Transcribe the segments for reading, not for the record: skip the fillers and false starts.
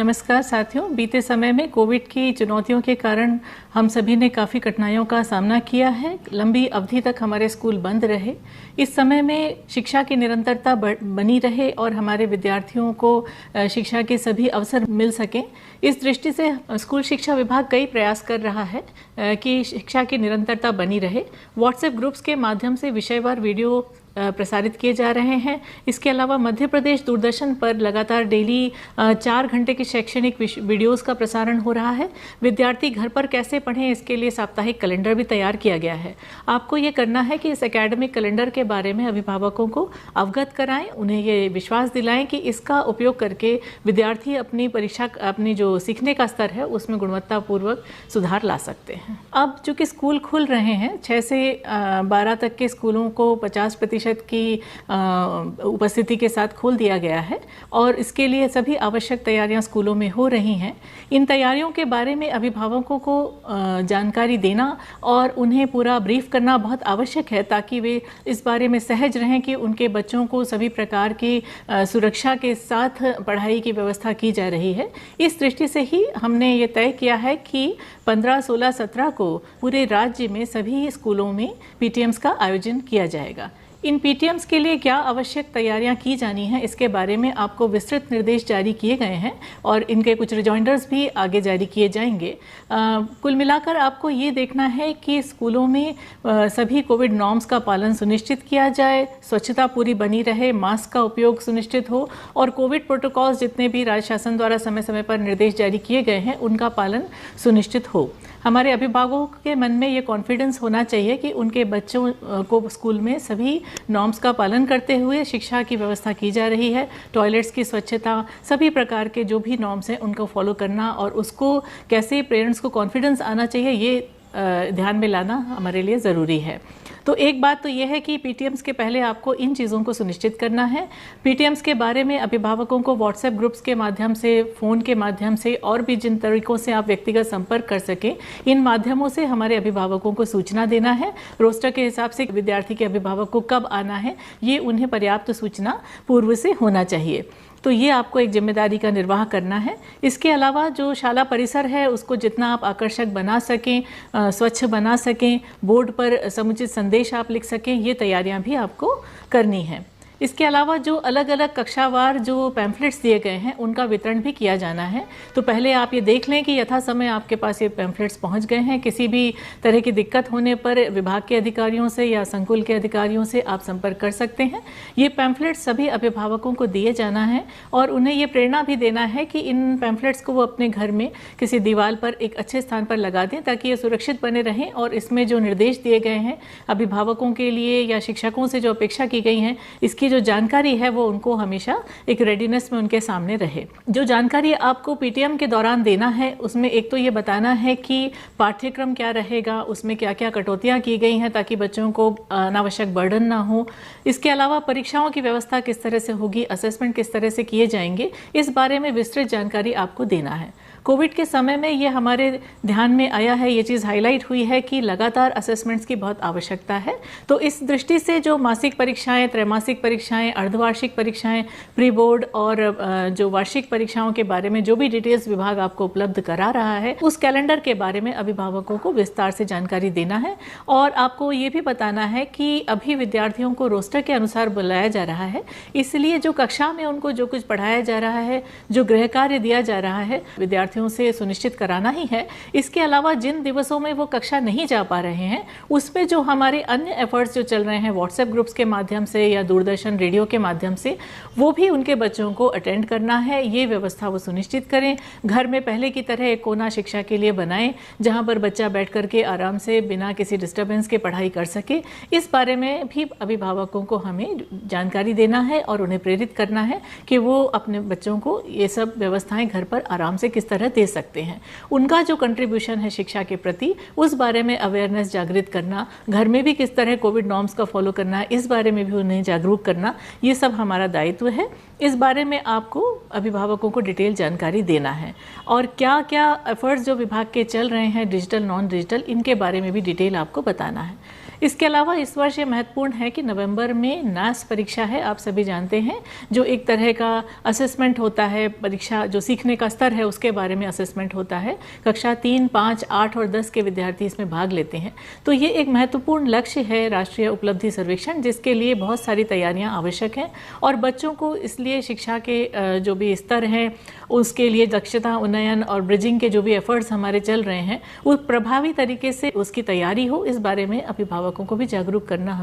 नमस्कार साथियों, बीते समय में कोविड की चुनौतियों के कारण हम सभी ने काफ़ी कठिनाइयों का सामना किया है। लंबी अवधि तक हमारे स्कूल बंद रहे। इस समय में शिक्षा की निरंतरता बनी रहे और हमारे विद्यार्थियों को शिक्षा के सभी अवसर मिल सकें, इस दृष्टि से स्कूल शिक्षा विभाग कई प्रयास कर रहा है कि शिक्षा की निरंतरता बनी रहे। व्हाट्सएप ग्रुप्स के माध्यम से विषयवार वीडियो प्रसारित किए जा रहे हैं। इसके अलावा मध्य प्रदेश दूरदर्शन पर लगातार डेली 4 घंटे की शैक्षणिक वीडियोस का प्रसारण हो रहा है। विद्यार्थी घर पर कैसे पढ़ें, इसके लिए साप्ताहिक कैलेंडर भी तैयार किया गया है। आपको ये करना है कि इस एकेडमिक कैलेंडर के बारे में अभिभावकों को अवगत कराएं, उन्हें ये विश्वास दिलाएं कि इसका उपयोग करके विद्यार्थी अपनी जो सीखने का स्तर है उसमें गुणवत्तापूर्वक सुधार ला सकते हैं। अब चूँकि स्कूल खुल रहे हैं, 6 से 12 तक के स्कूलों को 50% की उपस्थिति के साथ खोल दिया गया है और इसके लिए सभी आवश्यक तैयारियां स्कूलों में हो रही हैं। इन तैयारियों के बारे में अभिभावकों को जानकारी देना और उन्हें पूरा ब्रीफ करना बहुत आवश्यक है, ताकि वे इस बारे में सहज रहें कि उनके बच्चों को सभी प्रकार की सुरक्षा के साथ पढ़ाई की व्यवस्था की जा रही है। इस दृष्टि से ही हमने ये तय किया है कि 15, 16, 17 को पूरे राज्य में सभी स्कूलों में पीटीएम्स का आयोजन किया जाएगा। इन पीटीएम्स के लिए क्या आवश्यक तैयारियां की जानी हैं, इसके बारे में आपको विस्तृत निर्देश जारी किए गए हैं और इनके कुछ रिजॉइंडर्स भी आगे जारी किए जाएंगे। कुल मिलाकर आपको ये देखना है कि स्कूलों में सभी कोविड नॉर्म्स का पालन सुनिश्चित किया जाए, स्वच्छता पूरी बनी रहे, मास्क का उपयोग सुनिश्चित हो और कोविड प्रोटोकॉल्स जितने भी राज्य शासन द्वारा समय समय पर निर्देश जारी किए गए हैं उनका पालन सुनिश्चित हो। हमारे अभिभावकों के मन में ये कॉन्फिडेंस होना चाहिए कि उनके बच्चों को स्कूल में सभी नॉर्म्स का पालन करते हुए शिक्षा की व्यवस्था की जा रही है। टॉयलेट्स की स्वच्छता, सभी प्रकार के जो भी नॉर्म्स हैं उनको फॉलो करना और उसको कैसे पेरेंट्स को कॉन्फिडेंस आना चाहिए, ये ध्यान में लाना हमारे लिए ज़रूरी है। तो एक बात तो यह है कि पीटीएम्स के पहले आपको इन चीज़ों को सुनिश्चित करना है। पीटीएम्स के बारे में अभिभावकों को व्हाट्सएप ग्रुप्स के माध्यम से, फ़ोन के माध्यम से और भी जिन तरीक़ों से आप व्यक्तिगत संपर्क कर सकें, इन माध्यमों से हमारे अभिभावकों को सूचना देना है। रोस्टर के हिसाब से विद्यार्थी के अभिभावक को कब आना है, ये उन्हें पर्याप्त सूचना पूर्व से होना चाहिए। तो ये आपको एक जिम्मेदारी का निर्वाह करना है। इसके अलावा जो शाला परिसर है उसको जितना आप आकर्षक बना सकें, स्वच्छ बना सकें, बोर्ड पर समुचित संदेश आप लिख सकें, ये तैयारियां भी आपको करनी है। इसके अलावा जो अलग अलग कक्षावार जो पैम्फलेट्स दिए गए हैं उनका वितरण भी किया जाना है। तो पहले आप ये देख लें कि यथा समय आपके पास ये पैम्फलेट्स पहुंच गए हैं। किसी भी तरह की दिक्कत होने पर विभाग के अधिकारियों से या संकुल के अधिकारियों से आप संपर्क कर सकते हैं। ये पैम्फलेट्स सभी अभिभावकों को दिए जाना है और उन्हें ये प्रेरणा भी देना है कि इन पैम्फलेट्स को वो अपने घर में किसी दीवार पर एक अच्छे स्थान पर लगा दें, ताकि ये सुरक्षित बने रहें और इसमें जो निर्देश दिए गए हैं अभिभावकों के लिए या शिक्षकों से जो अपेक्षा की गई हैं, इसकी जो जानकारी है वो उनको हमेशा एक रेडीनेस में उनके सामने रहे। जो जानकारी आपको पीटीएम के दौरान देना है उसमें एक तो ये बताना है कि पाठ्यक्रम क्या रहेगा, उसमें क्या क्या कटौतियां की गई हैं ताकि बच्चों को अनावश्यक बर्डन ना हो। इसके अलावा परीक्षाओं की व्यवस्था किस तरह से होगी, असेसमेंट किस तरह से किए जाएंगे, इस बारे में विस्तृत जानकारी आपको देना है। कोविड के समय में ये हमारे ध्यान में आया है, ये चीज़ हाईलाइट हुई है कि लगातार असेसमेंट्स की बहुत आवश्यकता है। तो इस दृष्टि से जो मासिक परीक्षाएं, त्रैमासिक परीक्षाएं, अर्धवार्षिक परीक्षाएं, प्री बोर्ड और जो वार्षिक परीक्षाओं के बारे में जो भी डिटेल्स विभाग आपको उपलब्ध करा रहा है, उस कैलेंडर के बारे में अभिभावकों को विस्तार से जानकारी देना है। और आपको ये भी बताना है कि अभी विद्यार्थियों को रोस्टर के अनुसार बुलाया जा रहा है, इसलिए जो कक्षा में उनको जो कुछ पढ़ाया जा रहा है, जो गृह कार्य दिया जा रहा है, विद्यार्थियों से सुनिश्चित कराना ही है। इसके अलावा जिन दिवसों में वो कक्षा नहीं जा पा रहे हैं, उसमें जो हमारे अन्य एफर्ट्स जो चल रहे हैं व्हाट्सएप ग्रुप्स के माध्यम से या दूरदर्शन रेडियो के माध्यम से, वो भी उनके बच्चों को अटेंड करना है। ये व्यवस्था वो सुनिश्चित करें। घर में पहले की तरह एक कोना शिक्षा के लिए बनाएं जहां पर बच्चा बैठ करके आराम से बिना किसी डिस्टर्बेंस के पढ़ाई कर सके। इस बारे में भी अभिभावकों को हमें जानकारी देना है और उन्हें प्रेरित करना है कि वो अपने बच्चों को ये सब व्यवस्थाएं घर पर आराम से किस तरह दे सकते हैं। उनका जो कंट्रीब्यूशन है शिक्षा के प्रति, उस बारे में अवेयरनेस जागृत करना, घर में भी किस तरह कोविड नॉर्म्स का फॉलो करना है, इस बारे में भी उन्हें जागरूक करना, ये सब हमारा दायित्व है। इस बारे में आपको अभिभावकों को डिटेल जानकारी देना है और क्या क्या एफर्ट्स जो विभाग के चल रहे हैं, डिजिटल, नॉन डिजिटल, इनके बारे में भी डिटेल आपको बताना है। इसके अलावा इस वर्ष ये महत्वपूर्ण है कि नवंबर में नास परीक्षा है, आप सभी जानते हैं, जो एक तरह का असेसमेंट होता है, परीक्षा जो सीखने का स्तर है उसके बारे में असेसमेंट होता है। कक्षा 3, 5, 8 और 10 के विद्यार्थी इसमें भाग लेते हैं। तो ये एक महत्वपूर्ण लक्ष्य है राष्ट्रीय उपलब्धि सर्वेक्षण, जिसके लिए बहुत सारी तैयारियां आवश्यक हैं और बच्चों को इसलिए शिक्षा के जो भी स्तर हैं उसके लिए दक्षता उन्नयन और ब्रिजिंग के जो भी एफर्ट्स हमारे चल रहे हैं वो प्रभावी तरीके से उसकी तैयारी हो, इस बारे में अभिभावकों को भी जागरूक करना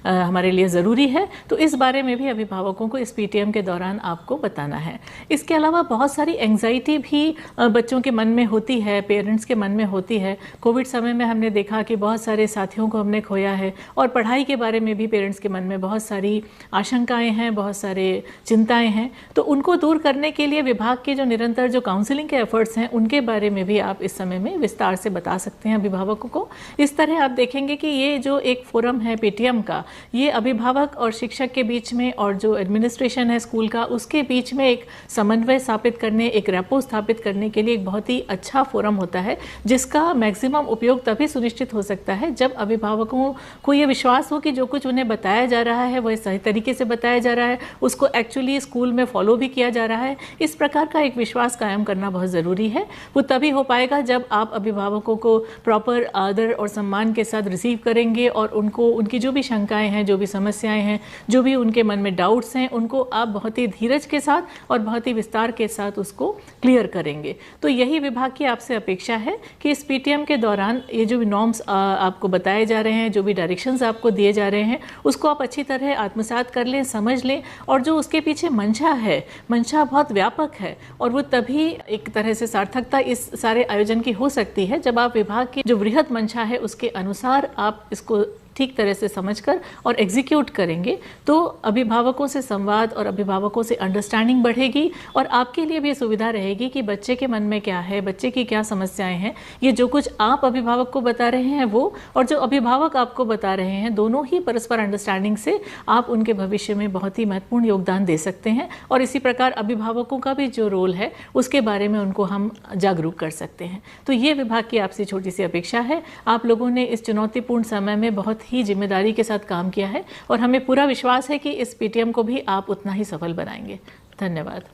हमारे लिए ज़रूरी है। तो इस बारे में भी अभिभावकों को इस पीटीएम के दौरान आपको बताना है। इसके अलावा बहुत सारी एंग्जाइटी भी बच्चों के मन में होती है, पेरेंट्स के मन में होती है। कोविड समय में हमने देखा कि बहुत सारे साथियों को हमने खोया है और पढ़ाई के बारे में भी पेरेंट्स के मन में बहुत सारी आशंकाएं हैं, बहुत सारे चिंताएं हैं। तो उनको दूर करने के लिए विभाग के जो निरंतर जो काउंसलिंग के एफर्ट्स हैं उनके बारे में भी आप इस समय में विस्तार से बता सकते हैं अभिभावकों को। इस तरह आप देखेंगे कि ये जो एक फोरम है पीटीएम का, ये अभिभावक और शिक्षक के बीच में और जो एडमिनिस्ट्रेशन है स्कूल का उसके बीच में एक समन्वय स्थापित करने, एक रेपो स्थापित करने के लिए एक बहुत ही अच्छा फोरम होता है, जिसका मैक्सिमम उपयोग तभी सुनिश्चित हो सकता है जब अभिभावकों को ये विश्वास हो कि जो कुछ उन्हें बताया जा रहा है वह सही तरीके से बताया जा रहा है, उसको एक्चुअली स्कूल में फॉलो भी किया जा रहा है। इस प्रकार का एक विश्वास कायम करना बहुत ज़रूरी है। वो तभी हो पाएगा जब आप अभिभावकों को प्रॉपर आदर और सम्मान के साथ रिसीव करेंगे और उनको उनकी जो भी शंकाएं हैं, जो भी समस्याएं हैं, जो भी उनके मन में डाउट्स हैं, उनको आप बहुत ही धीरज के साथ और बहुत ही विस्तार के साथ उसको क्लियर करेंगे। तो यही विभाग की आपसे अपेक्षा है कि इस पीटीएम के दौरान ये जो भी नॉर्म्स आपको बताए जा रहे हैं, जो भी डायरेक्शंस आपको दिए जा रहे हैं, उसको आप अच्छी तरह आत्मसात कर लें, समझ लें और जो उसके पीछे मंशा है, मंशा बहुत व्यापक है और वो तभी एक तरह से सार्थकता इस सारे आयोजन की हो सकती है जब आप विभाग की जो बृहद मंशा है उसके अनुसार आप इसको ठीक तरह से समझकर और एग्जीक्यूट करेंगे। तो अभिभावकों से संवाद और अभिभावकों से अंडरस्टैंडिंग बढ़ेगी और आपके लिए भी सुविधा रहेगी कि बच्चे के मन में क्या है, बच्चे की क्या समस्याएं हैं। ये जो कुछ आप अभिभावक को बता रहे हैं वो और जो अभिभावक आपको बता रहे हैं, दोनों ही परस्पर अंडरस्टैंडिंग से आप उनके भविष्य में बहुत ही महत्वपूर्ण योगदान दे सकते हैं। और इसी प्रकार अभिभावकों का भी जो रोल है उसके बारे में उनको हम जागरूक कर सकते हैं। तो ये विभाग की आपसे छोटी सी अपेक्षा है। आप लोगों ने इस चुनौतीपूर्ण समय में बहुत ही जिम्मेदारी के साथ काम किया है और हमें पूरा विश्वास है कि इस पीटीएम को भी आप उतना ही सफल बनाएंगे। धन्यवाद।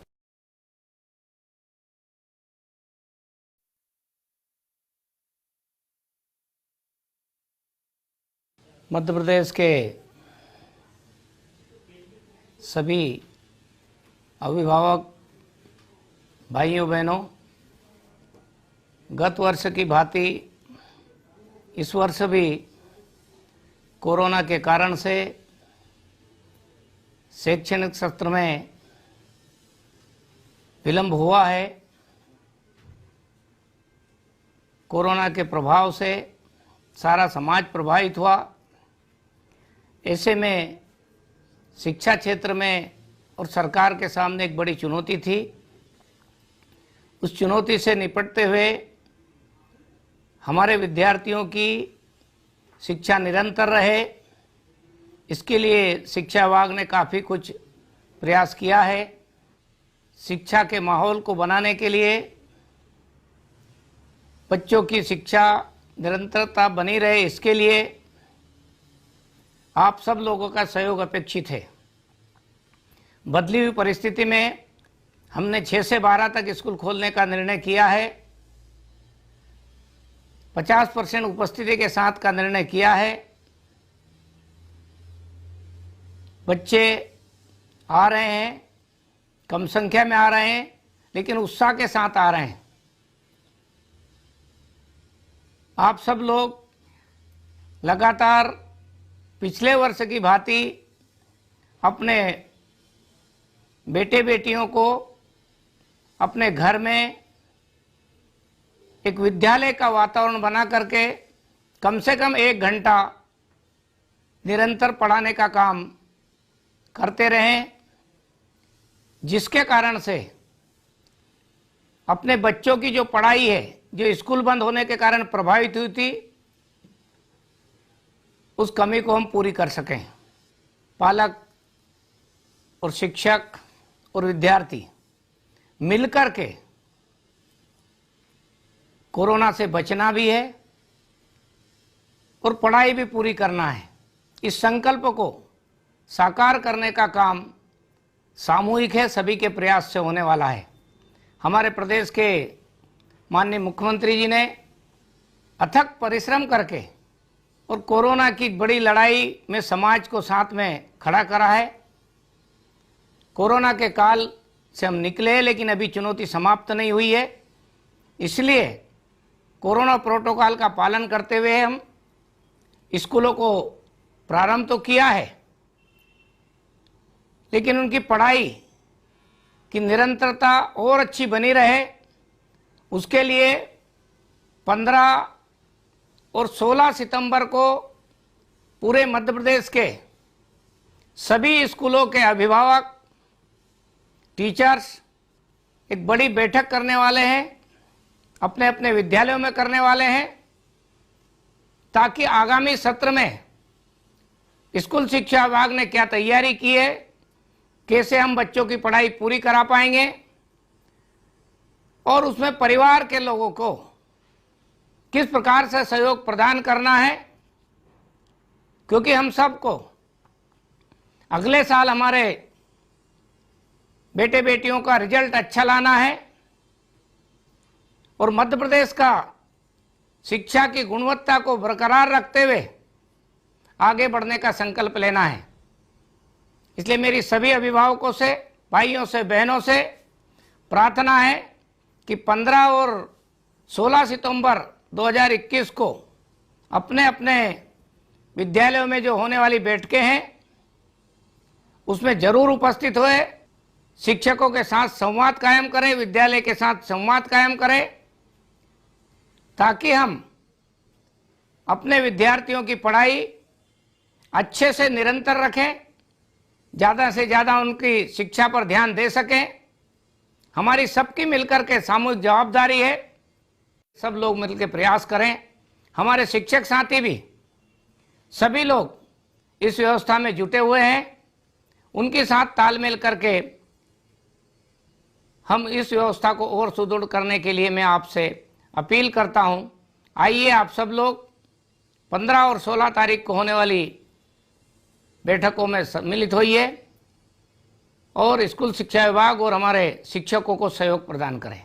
मध्य प्रदेश के सभी अभिभावक भाइयों बहनों, गत वर्ष की भांति इस वर्ष भी कोरोना के कारण से शैक्षणिक सत्र में विलंब हुआ है। कोरोना के प्रभाव से सारा समाज प्रभावित हुआ। ऐसे में शिक्षा क्षेत्र में और सरकार के सामने एक बड़ी चुनौती थी। उस चुनौती से निपटते हुए हमारे विद्यार्थियों की शिक्षा निरंतर रहे, इसके लिए शिक्षा विभाग ने काफ़ी कुछ प्रयास किया है। शिक्षा के माहौल को बनाने के लिए, बच्चों की शिक्षा निरंतरता बनी रहे, इसके लिए आप सब लोगों का सहयोग अपेक्षित है। बदली हुई परिस्थिति में हमने 6 से 12 तक स्कूल खोलने का निर्णय किया है। 50% उपस्थिति के साथ का निर्णय किया है। बच्चे आ रहे हैं, कम संख्या में आ रहे हैं, लेकिन उत्साह के साथ आ रहे हैं। आप सब लोग लगातार पिछले वर्ष की भांति अपने बेटे बेटियों को अपने घर में एक विद्यालय का वातावरण बना करके कम से कम 1 घंटा निरंतर पढ़ाने का काम करते रहें, जिसके कारण से अपने बच्चों की जो पढ़ाई है, जो स्कूल बंद होने के कारण प्रभावित हुई थी, उस कमी को हम पूरी कर सकें। पालक और शिक्षक और विद्यार्थी मिलकर के कोरोना से बचना भी है, और पढ़ाई भी पूरी करना है। इस संकल्प को साकार करने का काम सामूहिक है, सभी के प्रयास से होने वाला है। हमारे प्रदेश के माननीय मुख्यमंत्री जी ने अथक परिश्रम करके और कोरोना की बड़ी लड़ाई में समाज को साथ में खड़ा करा है। कोरोना के काल से हम निकले, लेकिन अभी चुनौती समाप्त नहीं हुई है। इसलिए कोरोना प्रोटोकॉल का पालन करते हुए हम स्कूलों को प्रारंभ तो किया है, लेकिन उनकी पढ़ाई की निरंतरता और अच्छी बनी रहे, उसके लिए 15 और 16 सितंबर को पूरे मध्य प्रदेश के सभी स्कूलों के अभिभावक, टीचर्स एक बड़ी बैठक करने वाले हैं, अपने अपने विद्यालयों में करने वाले हैं, ताकि आगामी सत्र में स्कूल शिक्षा विभाग ने क्या तैयारी की है, कैसे हम बच्चों की पढ़ाई पूरी करा पाएंगे और उसमें परिवार के लोगों को किस प्रकार से सहयोग प्रदान करना है। क्योंकि हम सबको अगले साल हमारे बेटे बेटियों का रिजल्ट अच्छा लाना है और मध्य प्रदेश का शिक्षा की गुणवत्ता को बरकरार रखते हुए आगे बढ़ने का संकल्प लेना है। इसलिए मेरी सभी अभिभावकों से, भाइयों से, बहनों से प्रार्थना है कि 15 और 16 सितंबर 2021 को अपने अपने विद्यालयों में जो होने वाली बैठकें हैं उसमें जरूर उपस्थित हुए, शिक्षकों के साथ संवाद कायम करें, विद्यालय के साथ संवाद कायम करें, ताकि हम अपने विद्यार्थियों की पढ़ाई अच्छे से निरंतर रखें, ज़्यादा से ज़्यादा उनकी शिक्षा पर ध्यान दे सकें। हमारी सबकी मिलकर के सामूहिक जवाबदारी है, सब लोग मिलकर प्रयास करें। हमारे शिक्षक साथी भी सभी लोग इस व्यवस्था में जुटे हुए हैं, उनके साथ तालमेल करके हम इस व्यवस्था को और सुदृढ़ करने के लिए मैं आपसे अपील करता हूं। आइए आप सब लोग 15 और 16 तारीख को होने वाली बैठकों में सम्मिलित होइए और स्कूल शिक्षा विभाग और हमारे शिक्षकों को सहयोग प्रदान करें।